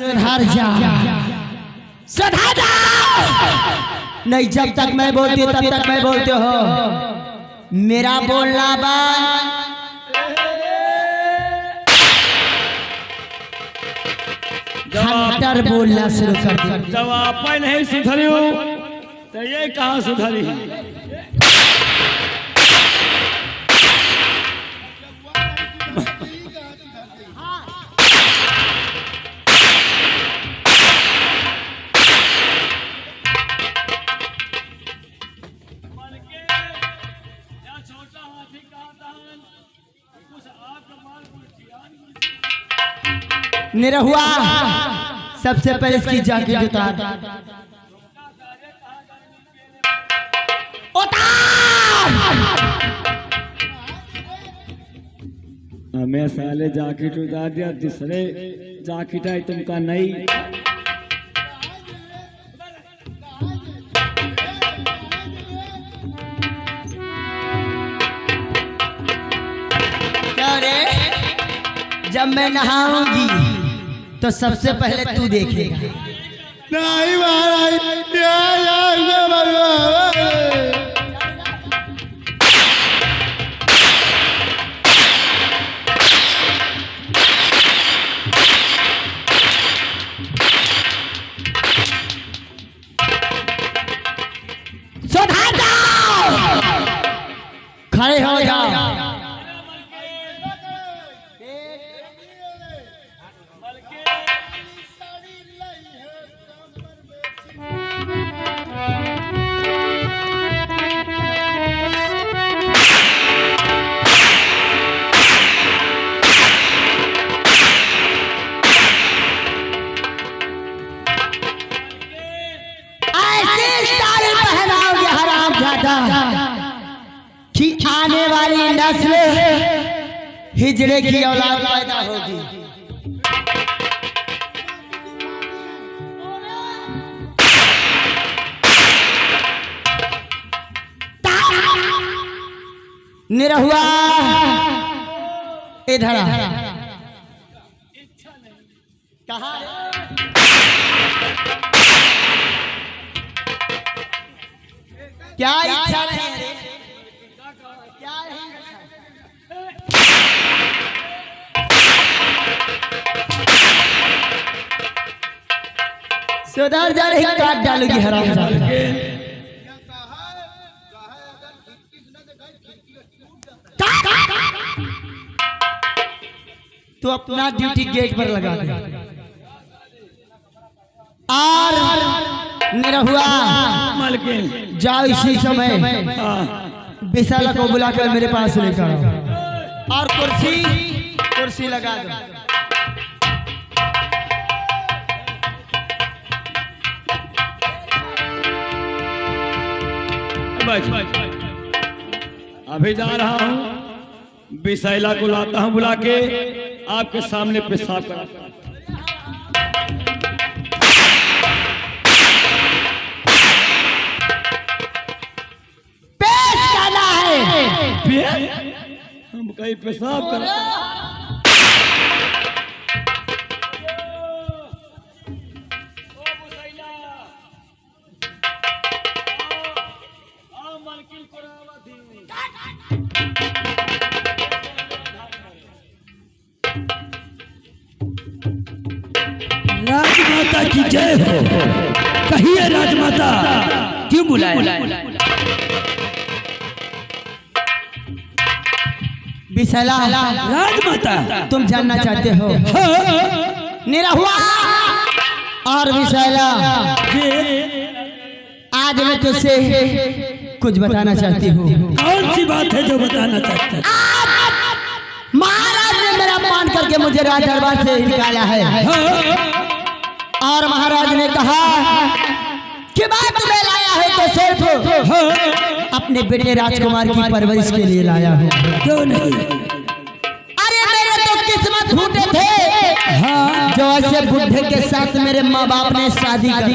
सुधर जा, सुधर जा। नहीं, जब तक मैं बोलती हूँ तब तक मैं बोलते हो। मेरा बोलना बंद। हंटर बोलना शुरू कर दे। जब आप नहीं सुधरी हो तो ये कहाँ सुधरी? निरहुआ, सबसे पहले इसकी जैकेट उतार। हमें साले जैकेट उतार दिया, दूसरे जैकेट है तुमका नहीं। क्या रे? जब मैं नहाऊंगी तो सबसे पहले तू देखेगा। नहीं महाराज, सुधर जाओ, खड़े हो जाओ। कि आने वाली नस्ल हिजड़े की औलाद पैदा होगी। निरहुआ, इधर आ। कहाँ? क्या इच्छा नहीं है? क्या सुधर जा रही, काट डालूगी हरामजादा। तो अपना ड्यूटी गेट पर लगा दे। और निरहुआ, जाओ इसी समय विशाला को बुलाकर मेरे पास लेकर आओ और कुर्सी लगा दो। अभी जा रहा हूँ, विशाला को लाता हूँ बुला के, आपके सामने पेशाब कराता हूँ। हम कहीं पेशाब कर राजमाता की जय हो। कहिए राजमाता, क्यों बुलाया? विशाला, राजमाता, तुम जानना चाहते हो? निरहुआ और विशाला, आज मैं तुझसे कुछ बताना चाहती हूँ। कौन सी बात है जो बताना चाहते हैं? महाराज ने मेरा मान करके मुझे राज दरबार से निकाला है। और महाराज ने कहा कि बात तुम्हें लाया है तो सिर्फ अपने बेटे राजकुमार की परवरिश के लिए लाया हूँ। क्यों नहीं? अरे मेरे तो किस्मत फूटे थे, जो ऐसे बुढ़े के साथ मेरे माँ बाप ने शादी की।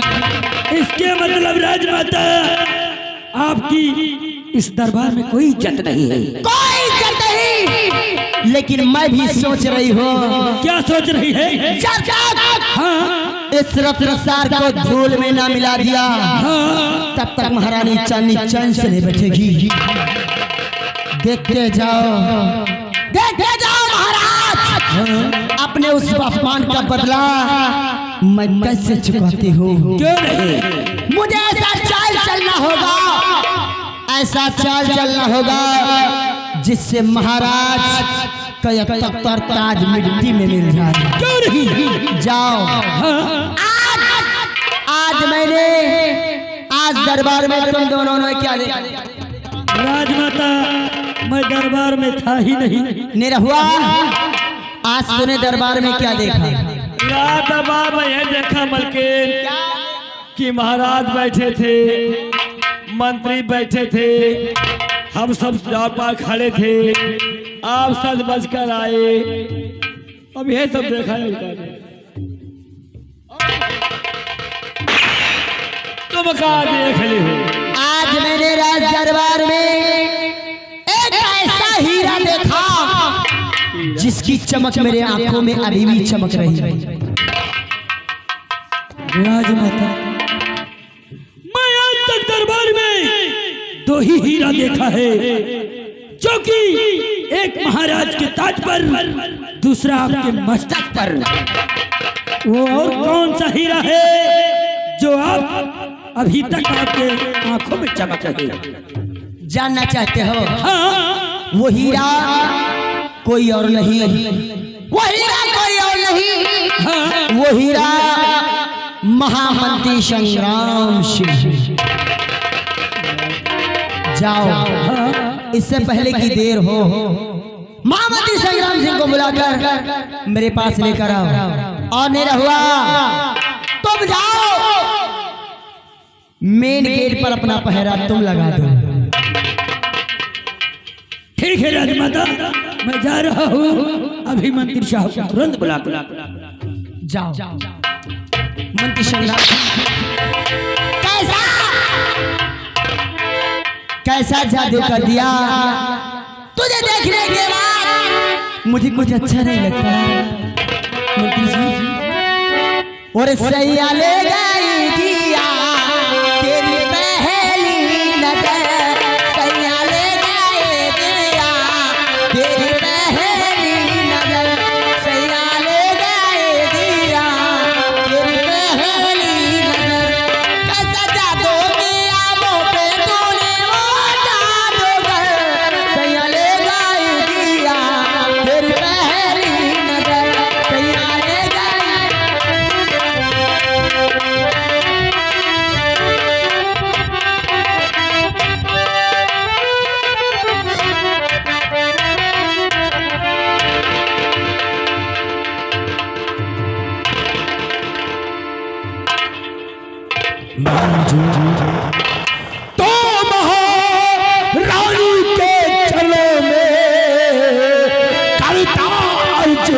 इसके मतलब राजमाता, आपकी इस दरबार में कोई इज्जत नहीं है। कोई इज्जत नहीं, लेकिन मैं भी सोच रही हूँ। क्या सोच रही है? जब इस रत्नसार को धूल में ना मिला दिया तब तक महारानी चांदनी चैन से नहीं बैठेगी। देखते जाओ महाराज, अपने उस अपमान का बदला मैं कैसे चुकाती हूँ। क्यों नहीं? मुझे ऐसा चाल चलना होगा जिससे महाराज का यह तख्तर ताज मिट्टी में मिल जाए। क्यों नहीं? जाओ। आज दरबार में तुम दोनों ने क्या देखा? राजमाता, मैं दरबार में था ही नहीं। निरहुआ, आज तूने दरबार में क्या देखा? दरबार में यह देखा मलकिन कि महाराज बैठे थे, मंत्री बैठे थे, हम सब द्वार खड़े थे, आप सज बज कर आए। अब यह सब देखा है। तुम कहा देख ली हो? आज मैंने राज दरबार में एक ऐसा हीरा देखा जिसकी चमक मेरे आंखों में अभी भी चमक रही है। राजमाता, मैं आज तक दरबार में 2 ही हीरा देखा है, जो कि एक महाराज के ताज पर, दूसरा आपके मस्तक पर। वो और कौन सा हीरा है जो आप अभी तक आपके आंखों में चमक रही है? जानना चाहते हो? हाँ। वो हीरा कोई और नहीं, वो हीरा कोई और नहीं, हाँ। वो हीरा महामंत्री संग्राम सिंह। जाओ, इससे पहले की देर हो, महामंत्री संग्राम सिंह को बुलाकर मेरे पास लेकर आओ। और निरहुआ, तुम जाओ, मेन गेट पर अपना पहरा तुम लगा दो। ठीक है राजमाता, मैं जा रहा हूँ। अभी मंत्री साहब को तुरंत बुला। जाओ। मंत्री संग्राम, कैसा जादू कर दिया तुझे देखने के बाद मुझे कुछ अच्छा नहीं लगता मंत्री जी। और सैया ले गई दिया तेरी पहली नजर, सैया ले गई दिया तेरी पहली नजर, सैया ले गई दिया तेरी पहली नजर। कैसा जादू किया वो पे तूने, वो जादूगर, सैया ले गई दिया तेरी पहली नजर, सैया ले गई। तो महारानी के चलो में करता अर्ज,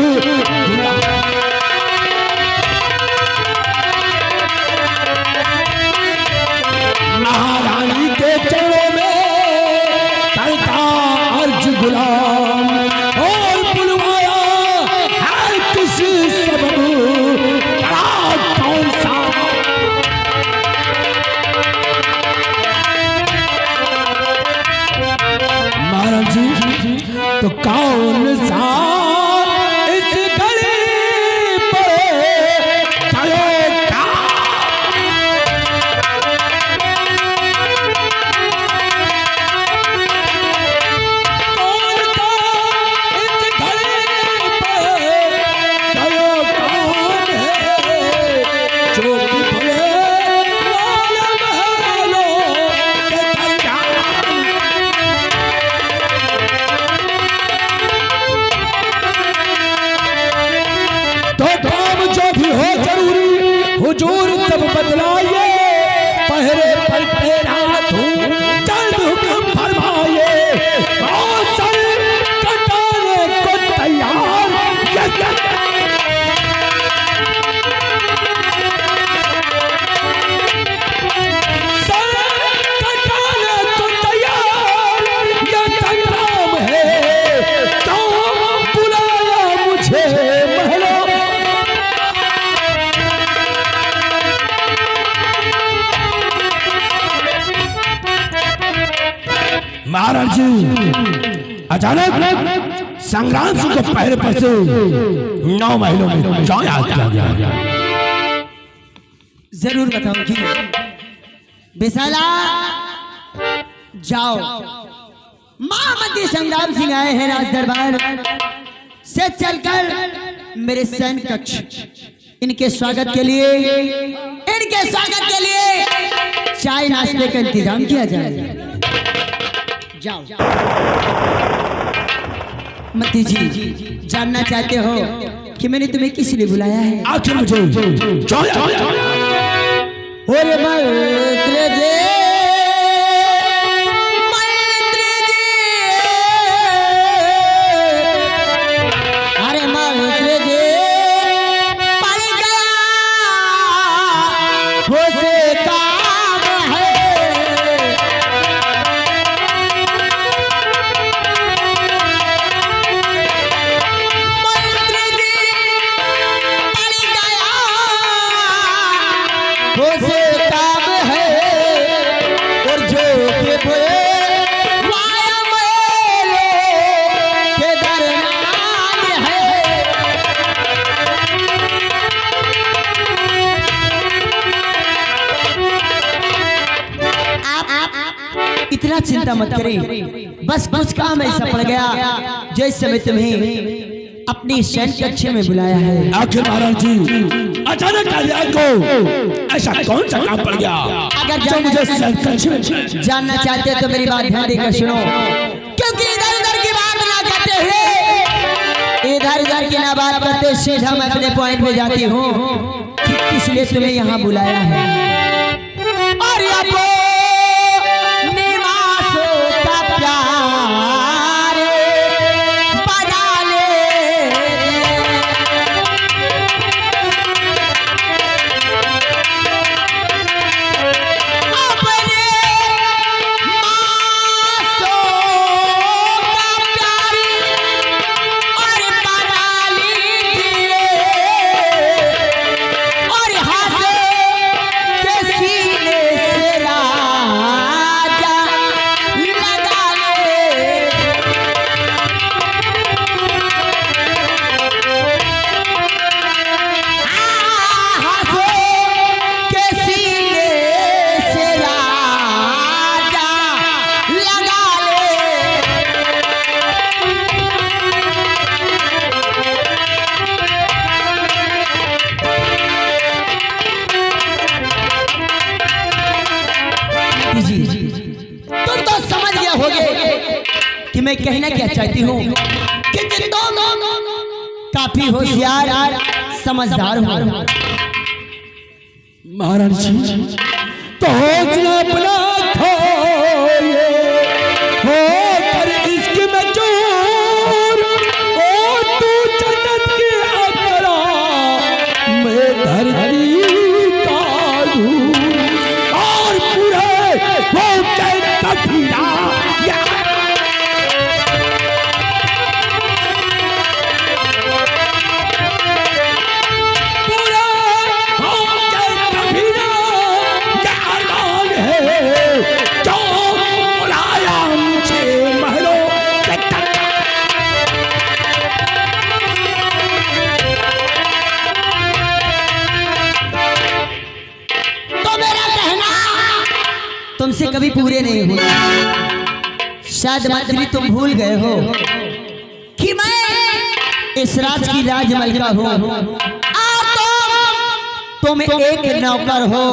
महारानी के चलो में करता अर्ज गुलाम, और बुलवाया है किसी सबब, कौन सा महाराज जी अचानक संग्राम सिंह को पहरे पर से 9 महीनों में क्यों याद किया गया? जरूर बताऊंगी। विशाला जाओ, महामंत्री संग्राम सिंह आए हैं राज दरबार से चलकर मेरे सैन्य कक्ष, इनके स्वागत के लिए चाय नाश्ते का इंतजाम किया जाए। जाओ। मंत्री जी जानना चाहते हो कि मैंने तुम्हें किस लिए बुलाया है? आखिर मुझे ओरे मंत्री जी, अरे मंत्री जी पड़ गया हो से काम है। मंत्री जी पड़ गया हो से काम है, और जो के वाया मेलो के दरनाम है। आप इतना चिंता मत करें, बस कुछ काम ऐसा पड़ गया जो इस समय तुम्हें अपनी सैन्य कक्ष में बुलाया है। आखिर महाराज जी अचानक कल्याण को ऐसा कौन सा काम पड़ गया अगर जो मुझे सैन्य कक्ष में जानना चाहते हो तो मेरी बात ध्यान देकर सुनो, क्योंकि इधर उधर की बात ना करते हुए, इधर उधर की ना बात करते सीधा मैं अपने पॉइंट पे जाती हूँ कि किस लिए तुम्हें यहाँ बुलाया है। और अपो निवासों का प्यार बजा ले, अपने मासों का प्यार और बजा लीजिए, और हाथ के सीने से राजा लगा ले। हाथों के सीने से राजा लगा ले। जी तुम तो समझ गया होगे कि मैं कहना क्या चाहती हूँ, कि तुम काफी होशियार समझदार हो। महाराज जी तो हौसला अपना खोए हो कर इश्क में चोर, ओ तू जन्नत के अकरा मैं धरती का दूर, और पूरे हो के कबीरा तुमसे कभी पूरे नहीं हुए। शायद मंत्री तुम भूल गए हो कि मैं इस राज की राजमलिका हूँ, तुम एक नौकर हो,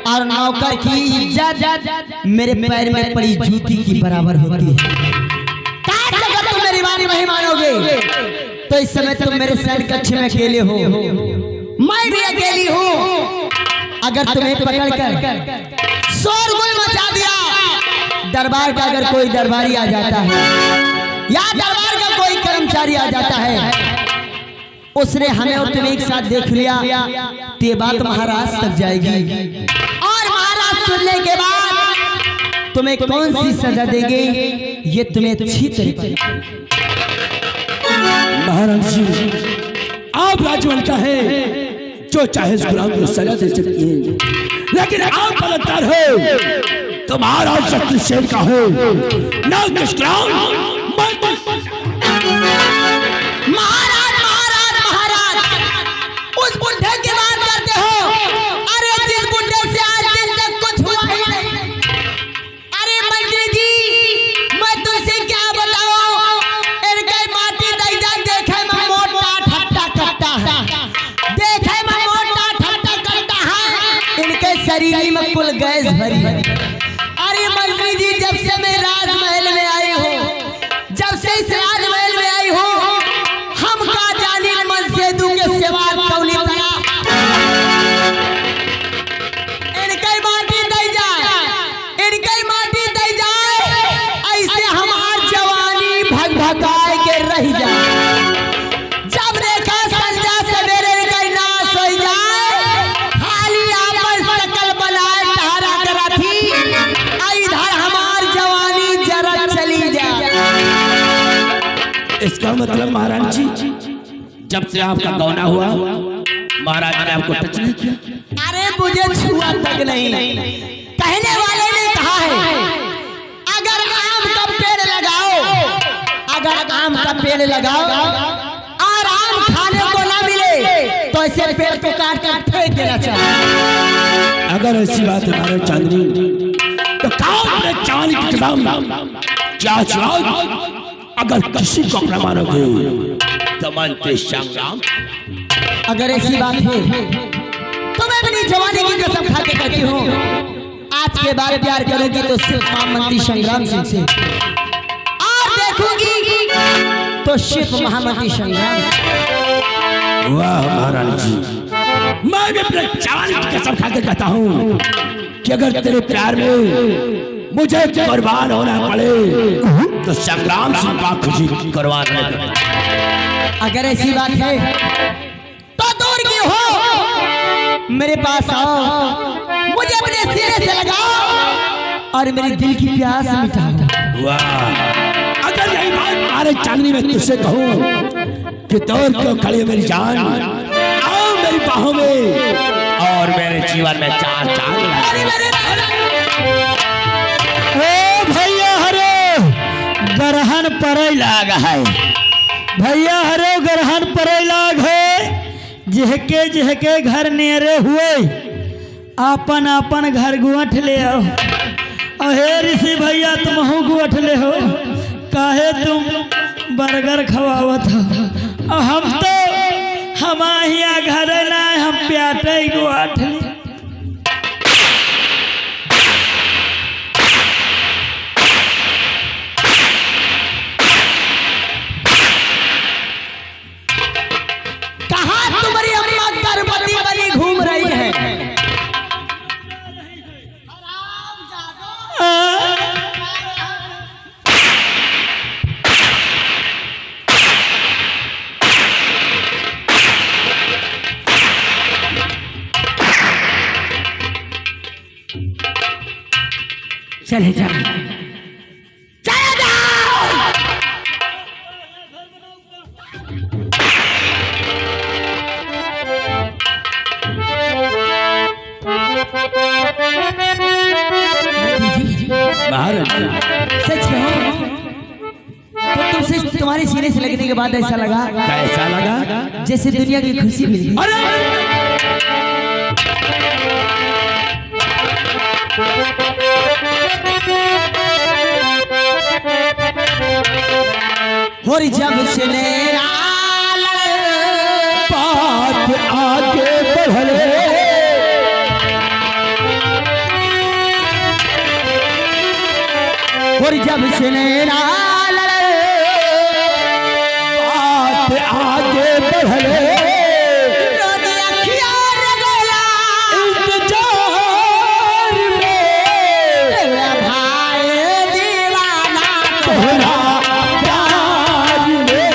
और नौकर की इज्जत मेरे पैर में पड़ी जूती की बराबर होती है। अगर तुम मेरी बात नहीं मानोगे तो इस समय तुम मेरे सैन्य कक्ष में अकेले हो, मैं भी अकेली हूँ। अगर तुम्हें पकड़कर शोरगुल मचा दिया, दरबार का अगर कोई दरबारी आ जाता है या दरबार का कोई कर्मचारी आ जाता है, उसने हमें और तुम्हें एक साथ देख लिया तो ये बात महाराज तक जाएगी, और महाराज सुनने के बाद तुम्हें कौन सी सजा देंगे ये तुम्हें अच्छी तरीके। महाराज जी आप राजमलिका है, जो चाहे गुलाम को सजा दे सकती है, लेकिन आप बलात्कार हो तुम्हारा शक्तिशाली का हो ना किसराम महाराज महाराज महाराज उस बुढ़े की बात करते हो। अरे जिस बुढ़े से आज दिन तक कुछ हुआ ही नहीं। अरे मंत्री जी मैं तुमसे क्या बताऊं, इनके माटी दैजा देखे में मोटा ठट्टा कट्टा है, देखे में मोटा ठट्टा कट्टा है, इनके शरीर में कुल गैस भरी है। अरे मंत्री जी जब से मैं राजमहल में आई हूँ, जब से इस राजमहल में आई हूँ, हम का जानी मन से दू के सेवा कौली तरा इनके माटी दे जाए, इनके माटी दे जाए, ऐसे हमार जवानी भग भगाए के रह जाए। जब देखा संजा सवेरे इनके नाश हो जाए, खाली आपस शकल बनाए टहरा करा थी, इधर हमार जवानी जरा चली जाए। इसका मतलब महाराज जी जब से आपका गौना हुआ महाराज ने आपको टच नहीं किया? अरे मुझे छुआ तक नहीं। कहने वाले ने कहा है अगर आम का पेड़ लगाओ, अगर आम का पेड़ लगाओ और आम खाने को ना मिले तो ऐसे पेड़ को काट कर फेंक देना चाहिए। अगर ऐसी बात है महाराज चांदनी तो काम ने चांदी की कसम क्या चलाओ? अगर किसी को अपना मानोगे तो मंत्री संग्राम। अगर ऐसी बात है तो मैं अपनी जवानी की कसम खा के कहती हूँ, आज के बाद प्यार करूंगी तो सिर्फ महामंत्री संग्राम सिंह से, और देखूंगी तो सिर्फ महामंत्री संग्राम से। वाह महारानी जी, मैं भी अपने चांदी की कसम खा के कहता हूँ कि अगर तेरे प्यार में मुझे कुर्बान होना पड़े तो संग्राम सिंह का खुशी कुर्बान होना पड़े। अगर ऐसी बात है तो दूर क्यों हो, मेरे पास आओ, मुझे अपने सीने से लगाओ और मेरे दिल की प्यास मिटाओ। वाह, अगर यही बात हमारे चांदनी में तुझसे कहूँ कि दौड़ क्यों खड़ी मेरी जान, आओ मेरी बाहों में और मेरे जीवन में चार चांद भैया हरे गरहन पड़े लाग है, भैया हरे गरहन पड़े लाग है। जहके जहके घर नेरे हुए आपन आपन घर गुआठ ले आओ। अहे ऋषि भैया तुम हूँ गुआठ ले हो, काहे तुम बर्गर खवावत हो? हम तो हमाहिया घर ना हम प्याटे गुआठ ले। तुम्हारी अम्मा गर्भवती बनी घूम रही है। चले जाओ, चले जाओ। महाराज सच कहो तो तुमसे तुम्हारे सीने से लगने के बाद ऐसा लगा, कैसा लगा? जैसे दुनिया की खुशी मिल गई। और जब से नैना बात आगे बढ़ले और जब से नैना बात आगे बढ़ले इंतजार में भाई दीवाना तोहरा प्यार में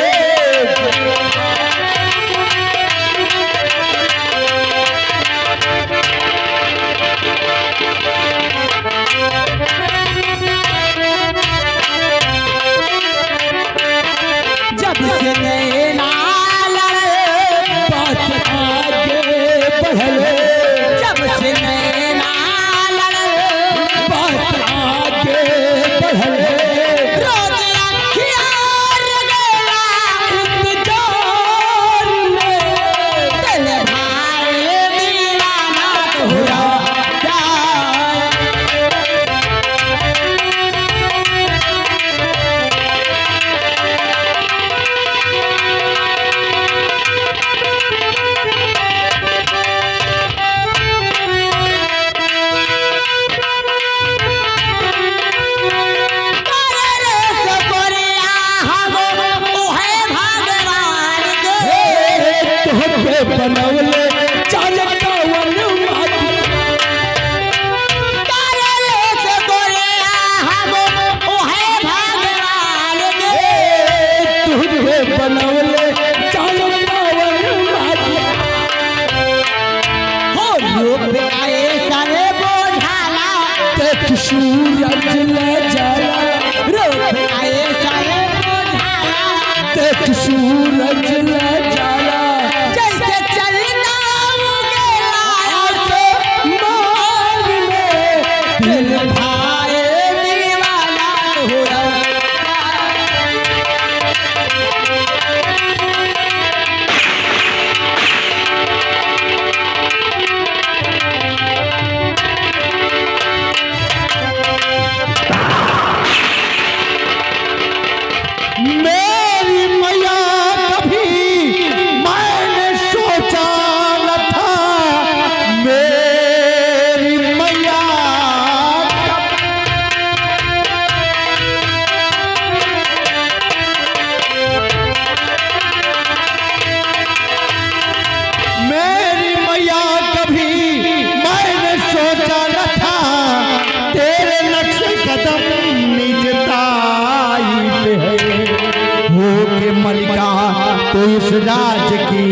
इस राज की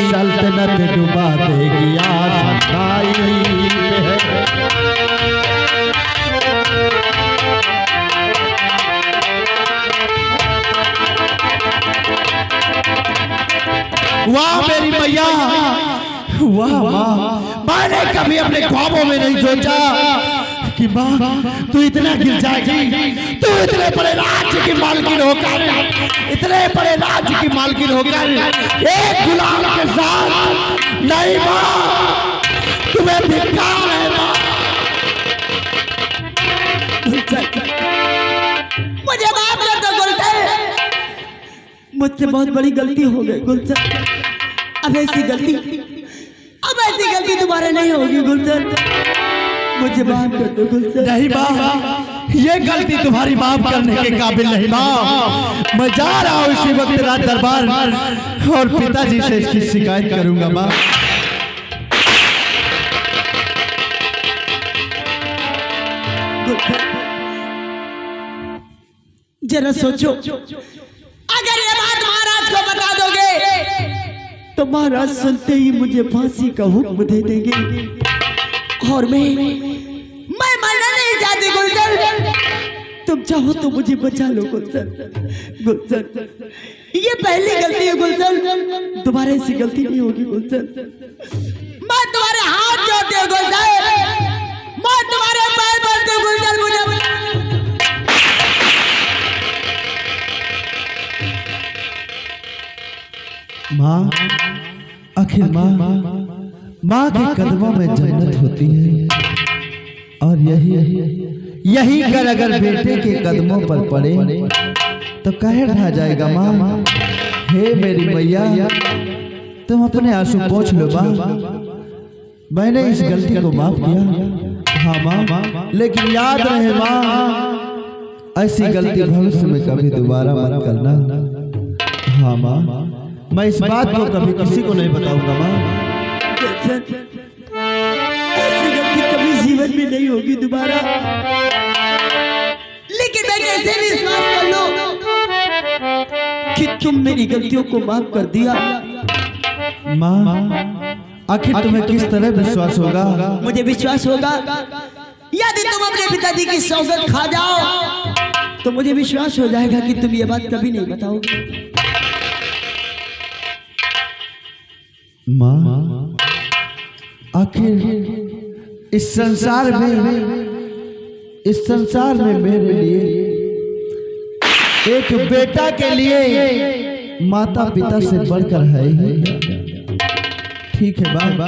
सल्तनत डुबा देगी आसमाई में। वाह मेरी मैया, वाह माँ, मैंने कभी अपने ख्वाबों में नहीं सोचा कि माँ तू इतना गिर जाएगी, तू इतने बड़े राज्य की मालकिन होकर, इतने बड़े राज्य की मालकिन होकर एक गुलाम के साथ नहीं माँ, तुम्हें धिक्कार है माँ। मुझे माफ कर दो गुलशन, मुझसे बहुत बड़ी गलती हो गई गुलशन। अब ऐसी गलती दोबारा नहीं होगी गुलशन, मुझे माफ कर दो गुलशन। नहीं माँ, ये गलती तुम्हारी माफ करने के काबिल नहीं माँ। मैं जा रहा हूँ इसी वक्त राज दरबार और पिताजी से इसकी शिकायत करूंगा माँ। जरा सोचो, अगर ये बात महाराज को बता दोगे तो महाराज सुनते ही मुझे फांसी का हुक्म दे देंगे और मैं मरना नहीं चाहती गुलशन। तुम चाहो तो मुझे बचा लो गुलशन। गुलशन, ये पहली गलती है गुलशन, दोबारा ऐसी गलती नहीं होगी गुलशन। मैं तुम्हारे हाथ जोड़ती हूँ गुलशन, मैं तुम्हारे पैर पड़ती हूँ गुलशन। मुझे माँ, आखिर माँ के कदमों में जन्नत होती है और यही कर अगर बेटे के कदमों पर पड़े तो कहर ढा जाएगा माँ। हे मेरी मैया, तुम अपने आंसू पोंछ लो माँ। मैंने इस गलती को माफ किया, हाँ माँ, लेकिन याद रहे माँ, ऐसी गलती भविष्य में कभी दोबारा मत करना। हाँ माँ, मैं इस बात को कभी किसी को नहीं बताऊंगा माँ। ऐसी गलती कभी जीवन में नहीं होगी दोबारा। लेकिन मैं कैसे विश्वास कर लूं कि तुम मेरी गलतियों को माफ कर दिया। माँ, आखिर तुम्हें किस तरह विश्वास होगा? मुझे विश्वास होगा यदि तुम अपने पिताजी की सौगत खा जाओ तो मुझे विश्वास हो जाएगा कि तुम ये बात कभी नहीं बताओगे। माँ, आखिर इस संसार में मेरे लिए, एक बेटा के लिए माता पिता से बढ़कर है ही। ठीक है बाबा,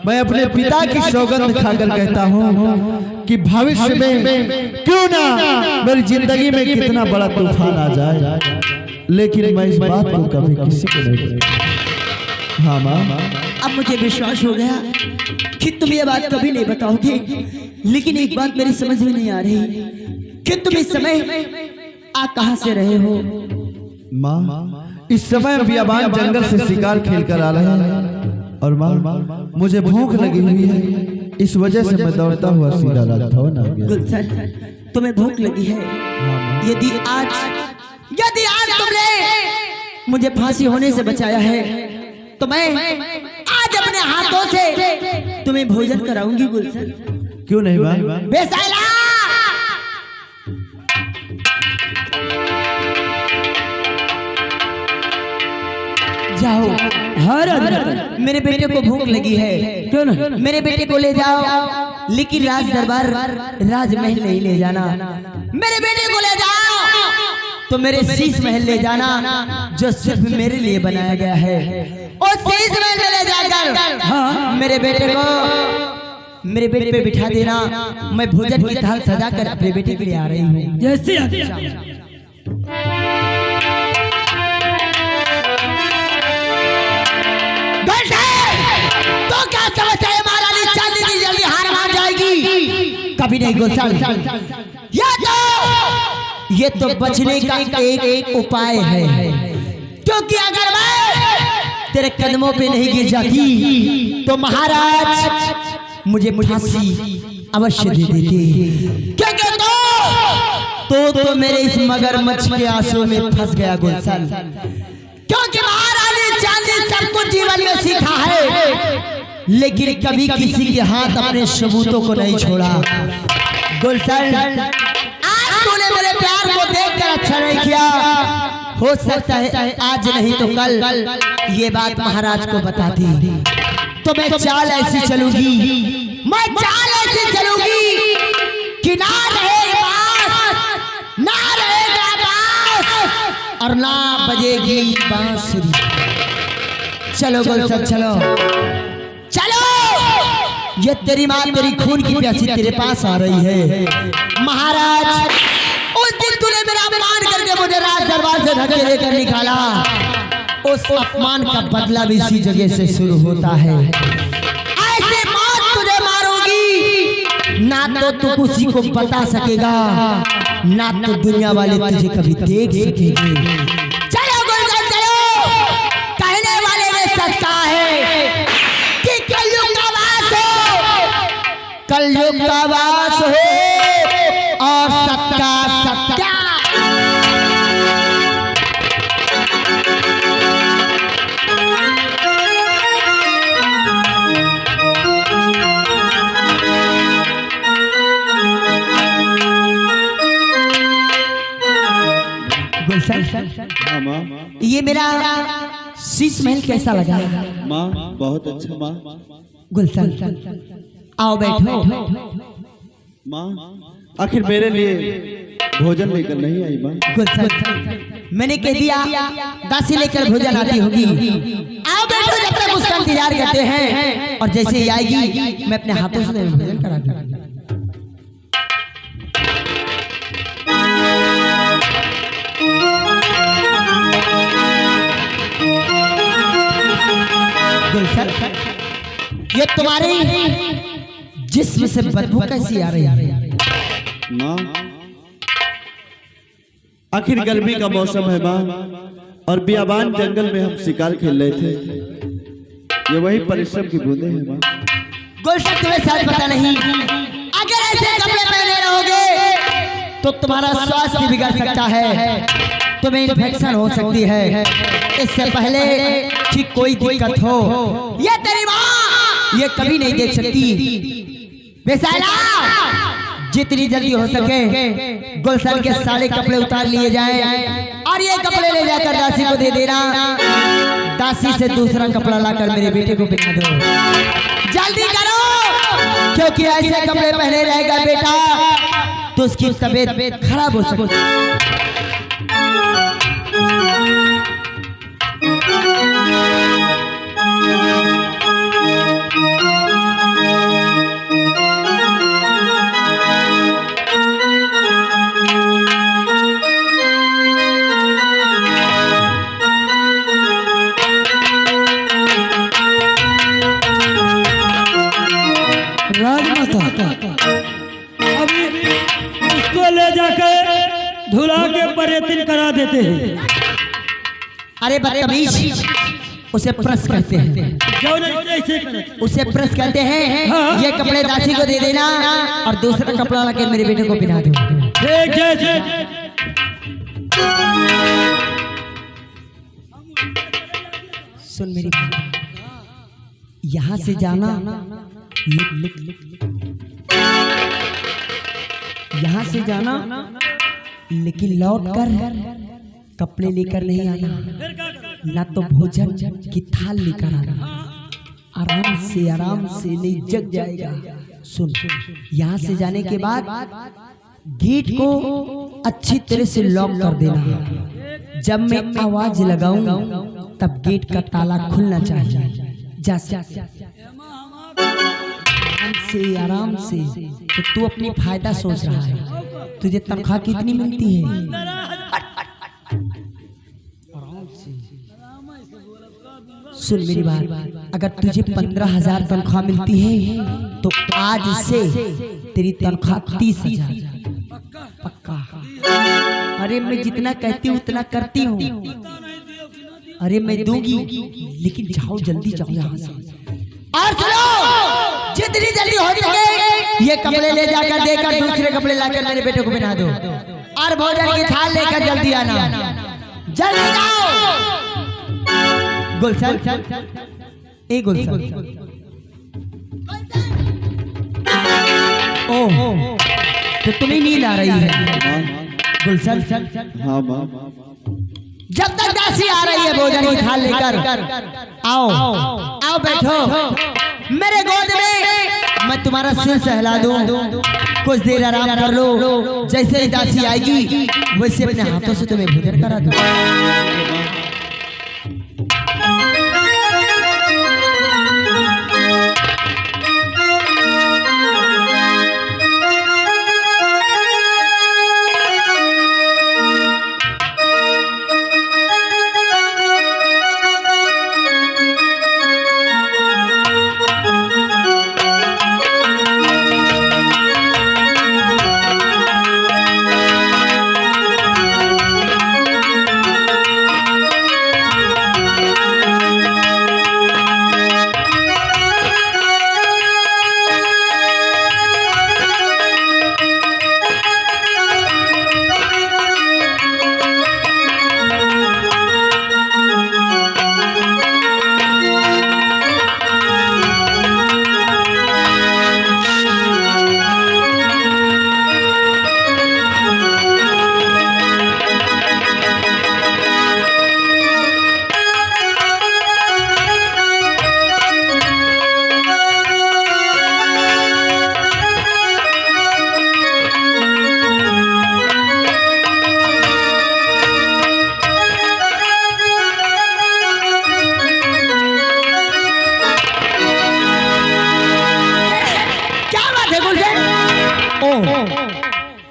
मैं अपने पिता की सौगंध खाकर कहता हूँ कि भविष्य में क्यों ना मेरी जिंदगी में कितना बड़ा तूफान आ जाए, लेकिन मैं इस बात को कभी किसी को नहीं बताऊंगा। हाँ माँ, अब मुझे विश्वास हो गया कि तुम ये बात कभी नहीं बताओगे। लेकिन एक बात मेरी समझ में नहीं आ रही कि तुम इस समय आ कहां से रहे हो। माँ, इस समय बियाबान जंगल से शिकार खेल कर आ रहे हैं और माँ, मुझे भूख लगी हुई है, इस वजह से मैं दौड़ता हुआ सीधा राजभवन आ गया। गुलशन, तुम्हें भूख लगी है? यदि आज तुमने मुझे फांसी होने से बचाया है तो मैं आज अपने हाथों से तुम्हें भोजन कराऊंगी गुलशन। क्यों नहीं माँ? बेसाला, जाओ, मेरे बेटे को भूख लगी है, क्यों ना मेरे बेटे को ले जाओ, लेकिन राज दरबार राजमहल नहीं ले जाना। मेरे बेटे को ले जाओ तो मेरे शीश महल ले जाना, जो सिर्फ मेरे लिए बनाया गया है। और शीश महल में ले जाकर मेरे बेटे पे बिठा देना। मैं भोजन की थाल सजा कर अपने बेटे के लिए आ रही हूँ। जैसे तो क्या समझता है महारानी, चांदी जल्दी हार मान जाएगी? कभी नहीं गुलशन, ये तो बचने का एक उपाय है, क्योंकि अगर मैं तेरे कदमों पे नहीं गिर जाती तो महाराज मुझे फांसी अवश्य दे देते। क्योंकि तो मेरे इस मगरमच्छ के आंसू में फंस गया गुलशन, क्योंकि महारानी कुछ जीवन में सीखा है, लेकिन कभी किसी के हाथ अपने सबूतों को नहीं छोड़ा। गुलशन, आज तूने मेरे प्यार को देखकर अच्छा नहीं किया, हो सकता है आज नहीं तो कल ये बात महाराज को बता दी तो मैं चाल ऐसी चलूंगी, मैं चाल ऐसी चलूंगी कि ना रहेगा बांस, ना रहेगा बांस और ना बजेगी बांसुरी। चलो गुलशन चलो चलो, ये तेरी माँ तेरी खून की प्यासी तेरे पास आ रही है। महाराज, उस दिन तूने मेरा अपमान करके मुझे राज दरबार से धक्के लेकर निकाला, उस अपमान का बदला भी इसी जगह से शुरू होता है। ऐसे मौत तुझे मारूंगी, ना तो तू किसी को बता सकेगा, ना तो दुनिया वाले तुझे कभी देख सकेंगे। चलो गुलशन चलो, कहने वाले ने सच कहा है कि कलयुग का वास हो, कलयुग का वास हो और सत्या सत्या। हाँ माँ। ये मेरा शीश महल कैसा लगा? माँ बहुत अच्छा माँ। गुलशन आओ बैठो। माँ आखिर मेरे लिए भोजन लेकर नहीं आई माँ? गुलशन, मैंने कह दिया दासी लेकर भोजन आती होगी। आओ बैठो, जब तक उसका इंतजार करते हैं, और जैसे ही आएगी मैं अपने हाथों से भोजन करा दूंगा। गुलशन, ये तुम्हारी जिस्म से बदबू कैसी आ रही है? माँ आखिर गर्मी का मौसम है माँ, और बियाबान जंगल में हम शिकार खेल रहे थे, ये वही परिश्रम की बूंदे हैं माँ। गुलशन, तुम्हें शायद पता नहीं, अगर ऐसे कपड़े पहने रहोगे तो तुम्हारा स्वास्थ्य बिगड़ सकता है, तुम्हें इन्फेक्शन हो सकती है। इससे पहले कि कोई दिक्कत हो, ये तेरी माँ ये कभी नहीं देख सकती। बेसाला, जितनी जल्दी हो सके गुलशन के सारे कपड़े उतार लिए जाएं और ये कपड़े ले जाकर दासी को दे देना। दासी से दूसरा कपड़ा लाकर मेरे बेटे को पहना दो, जल्दी करो, क्योंकि ऐसे कपड़े पहने रहेगा बेटा तो उसकी तबीयत खराब हो सकती है। अभी उसको ले जाकर धुला के परेतिन करा देते हैं। अरे बदतमीज, उसे प्रेस कहते हैं, उसे प्रेस कहते हैं। हाँ। ये कपड़े दासी को दे देना और दूसरा कपड़ा लाके मेरे बेटे को पहना दो। ठीक है। सुन मेरी बात, यहाँ से जाना, यहाँ से जाना, लेकिन लौट कर कपड़े लेकर नहीं आना, ना तो भोजन की थाल लेकर आना। आराम से नहीं जग जाएगा। सुन, यहाँ से जाने के बाद गेट को अच्छी तरह से लॉक कर देना। जब मैं आवाज लगाऊं तब गेट का ताला खुलना चाहिए। जा आराम से। तो तू अपनी फायदा सोच रहा है, तुझे तनख्वाह कितनी मिलती है? सुन मेरी बात, अगर तुझे 15,000 तनख्वाह मिलती है तो आज से तेरी तनख्वाह 30,000 पक्का। अरे मैं जितना कहती हूँ उतना करती हूँ। अरे मैं दूंगी, लेकिन जाओ जल्दी जाओ यहाँ से। और सुनो, जितनी जल्दी हो सके ये कपड़े ले जाकर देकर दूसरे कपड़े लाकर मेरे बेटे को पहना दो, और भोजन की थाल लेकर जल्दी आना। जल्दी जाओ। गुलशन ए गुलशन ओ तो तुम्हें नींद आ रही है माँ गुलशन? हाँ माँ जब तक दासी आ रही है भोजन की थाल लेकर आओ आओ बैठो मेरे गोद में, मैं तुम्हारा सिर सहला दूं, कुछ देर आराम कर लो, जैसे ही दासी आएगी वैसे अपने हाथों से तुम्हें भोजन करा दूं।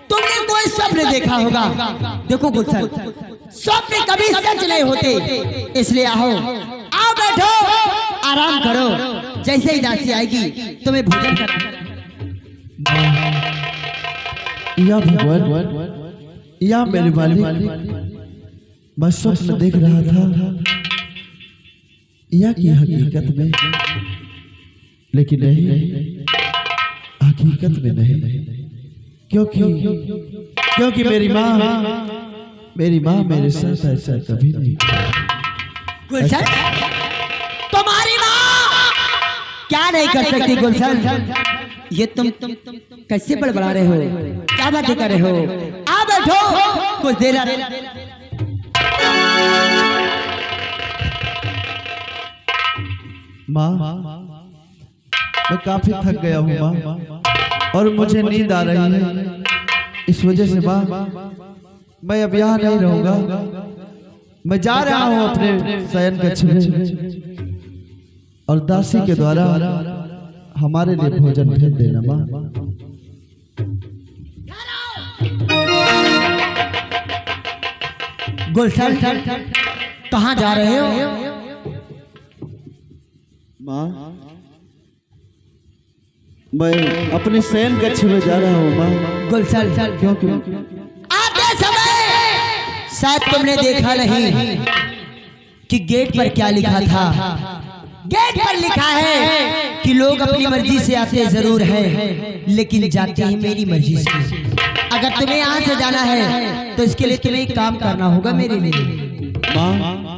तुमने कोई स्वप्न देखा होगा। देखो गुलशन, स्वप्न कभी सच नहीं होते, इसलिए आओ आओ बैठो आराम करो, जैसे ही दासी आएगी तुम्हें भोजन करना। या भगवान, या मेरे मालिक, मैं स्वप्न देख रहा था या कि हकीकत में, लेकिन नहीं, हकीकत में नहीं, क्योंकि मेरी माँ मेरे साथ ऐसा कभी नहीं। गुलशन, तुम्हारी माँ क्या नहीं कर सकती गुलशन? ये तुम कैसे बड़बड़ा रहे हो, क्या बातें कर रहे हो? आ बैठो कुछ देर। माँ, मैं काफी थक गया हूँ माँ, और मुझे नींद आ रही है। इस वजह से माँ, मैं अब यहाँ नहीं रहूंगा। मैं जा रहा हूँ अपने शयन कक्ष में, और दासी के द्वारा हमारे लिए भोजन भेज देना माँ। गुलशन, कहाँ जा रहे हो? माँ, मैं अपने शयन कक्ष में जा रहा हूँ माँ। गुलशन, क्योंकि आते समय शायद तुमने देखा नहीं कि गेट पर क्या लिखा था। गेट पर लिखा है कि लोग अपनी मर्जी से आते जरूर हैं, लेकिन जाते ही मेरी मर्जी से। अगर तुम्हें यहाँ से जाना है तो इसके लिए तुम्हें एक काम करना होगा मेरे लिए। माँ,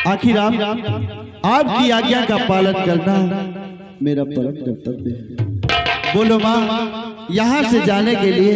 आखिर आपकी आज्ञा का पालन करना मेरा परम कर्तव्य है। बोलो माँ, यहाँ से जाने के लिए